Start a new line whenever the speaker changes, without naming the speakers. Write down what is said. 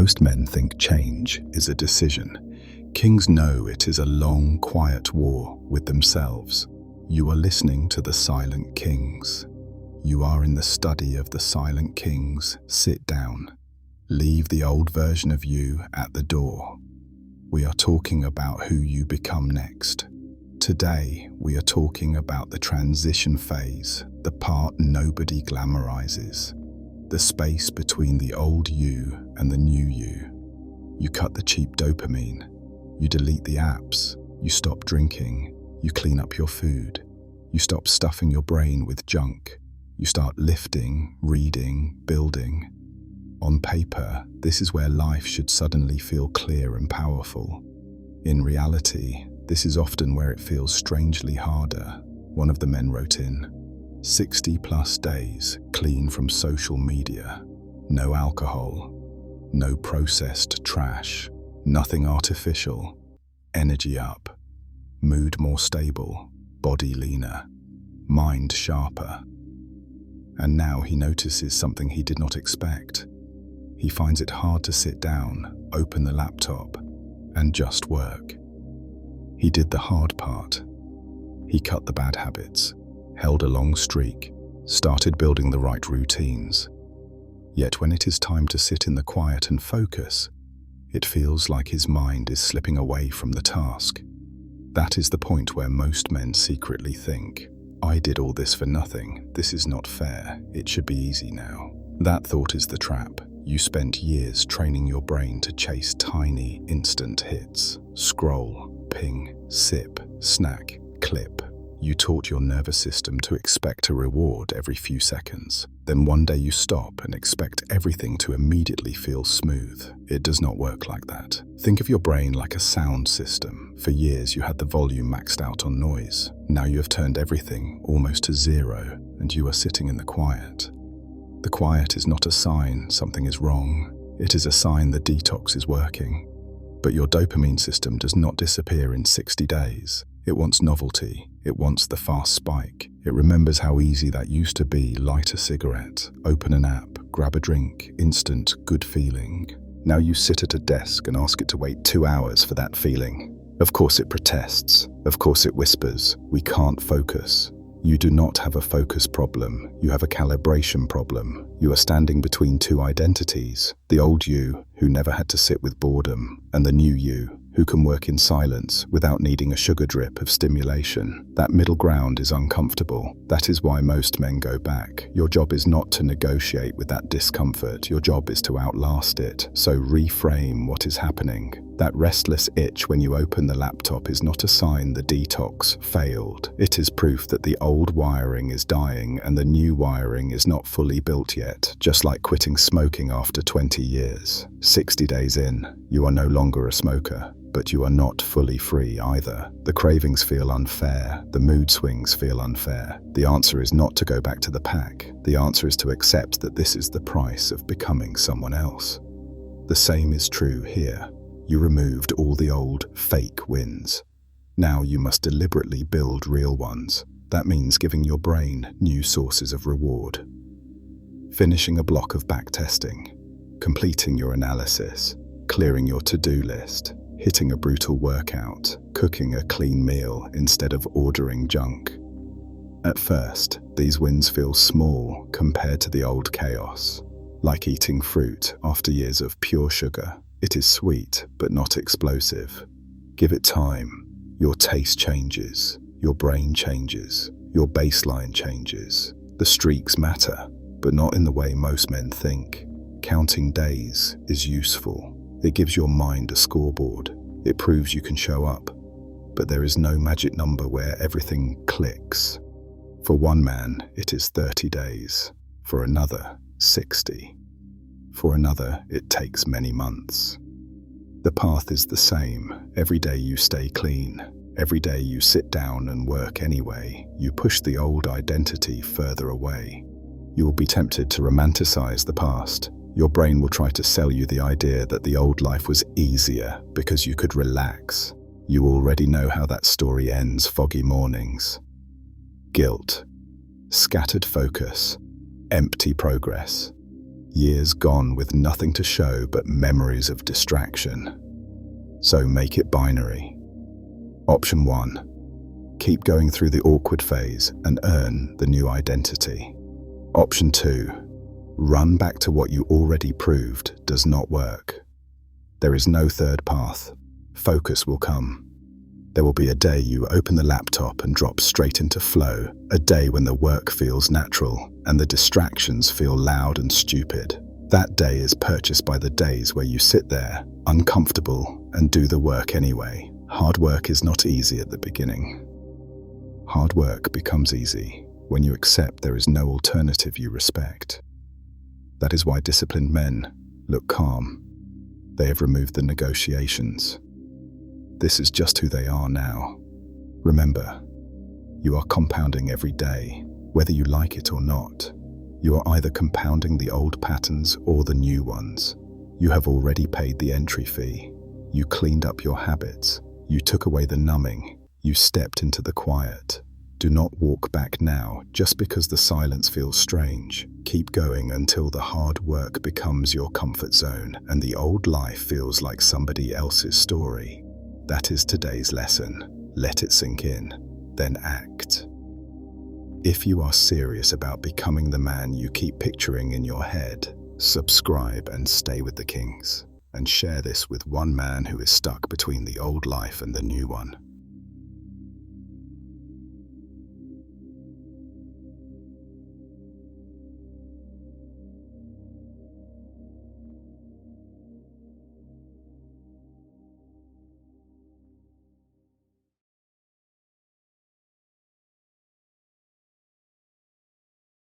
Most men think change is a decision. Kings know it is a long, quiet war with themselves. You are listening to the Silent Kings. You are in the study of the Silent Kings. Sit down. Leave the old version of you at the door. We are talking about who you become next. Today, we are talking about the transition phase, the part nobody glamorizes. The space between the old you and the new you. You cut the cheap dopamine. You delete the apps. You stop drinking. You clean up your food. You stop stuffing your brain with junk. You start lifting, reading, building. On paper, this is where life should suddenly feel clear and powerful. In reality, this is often where it feels strangely harder. One of the men wrote in, 60+ days clean from social media. No alcohol. No processed trash. Nothing artificial. Energy up. Mood more stable. Body leaner. Mind sharper. And now he notices something he did not expect. He finds it hard to sit down, open the laptop, and just work. He did the hard part. He cut the bad habits, held a long streak, started building the right routines. Yet when it is time to sit in the quiet and focus, it feels like his mind is slipping away from the task. That is the point where most men secretly think, I did all this for nothing, this is not fair, it should be easy now. That thought is the trap. You spent years training your brain to chase tiny, instant hits. Scroll, ping, sip, snack, clip. You taught your nervous system to expect a reward every few seconds. Then one day you stop and expect everything to immediately feel smooth. It does not work like that. Think of your brain like a sound system. For years you had the volume maxed out on noise. Now you have turned everything almost to zero, and you are sitting in the quiet. The quiet is not a sign something is wrong. It is a sign the detox is working. But your dopamine system does not disappear in 60 days. It wants novelty. It wants the fast spike. It remembers how easy that used to be. Light a cigarette, open an app, grab a drink, instant good feeling. Now you sit at a desk and ask it to wait 2 hours for that feeling. Of course it protests. Of course it whispers, we can't focus. You do not have a focus problem. You have a calibration problem. You are standing between two identities. The old you, who never had to sit with boredom, and the new you, who can work in silence without needing a sugar drip of stimulation. That middle ground is uncomfortable. That is why most men go back. Your job is not to negotiate with that discomfort. Your job is to outlast it. So reframe what is happening. That restless itch when you open the laptop is not a sign the detox failed. It is proof that the old wiring is dying and the new wiring is not fully built yet, just like quitting smoking after 20 years. 60 days in, you are no longer a smoker. But you are not fully free either. The cravings feel unfair. The mood swings feel unfair. The answer is not to go back to the pack. The answer is to accept that this is the price of becoming someone else. The same is true here. You removed all the old fake wins. Now you must deliberately build real ones. That means giving your brain new sources of reward. Finishing a block of backtesting. Completing your analysis. Clearing your to-do list. Hitting a brutal workout, cooking a clean meal instead of ordering junk. At first, these wins feel small compared to the old chaos. Like eating fruit after years of pure sugar. It is sweet, but not explosive. Give it time. Your taste changes. Your brain changes. Your baseline changes. The streaks matter, but not in the way most men think. Counting days is useful. It gives your mind a scoreboard. It proves you can show up. But there is no magic number where everything clicks. For one man, it is 30 days. For another, 60. For another, it takes many months. The path is the same. Every day you stay clean. Every day you sit down and work anyway. You push the old identity further away. You will be tempted to romanticize the past. Your brain will try to sell you the idea that the old life was easier because you could relax. You already know how that story ends. Foggy mornings. Guilt. Scattered focus. Empty progress. Years gone with nothing to show but memories of distraction. So make it binary. Option 1. Keep going through the awkward phase and earn the new identity. Option 2. Run back to what you already proved does not work. There is no third path. Focus will come. There will be a day you open the laptop and drop straight into flow, a day when the work feels natural and the distractions feel loud and stupid. That day is purchased by the days where you sit there, uncomfortable, and do the work anyway. Hard work is not easy at the beginning. Hard work becomes easy when you accept there is no alternative you respect. That is why disciplined men look calm. They have removed the negotiations. This is just who they are now. Remember, you are compounding every day, whether you like it or not. You are either compounding the old patterns or the new ones. You have already paid the entry fee. You cleaned up your habits. You took away the numbing. You stepped into the quiet. Do not walk back now just because the silence feels strange. Keep going until the hard work becomes your comfort zone and the old life feels like somebody else's story. That is today's lesson. Let it sink in, then act. If you are serious about becoming the man you keep picturing in your head, subscribe and stay with the Kings, and share this with one man who is stuck between the old life and the new one.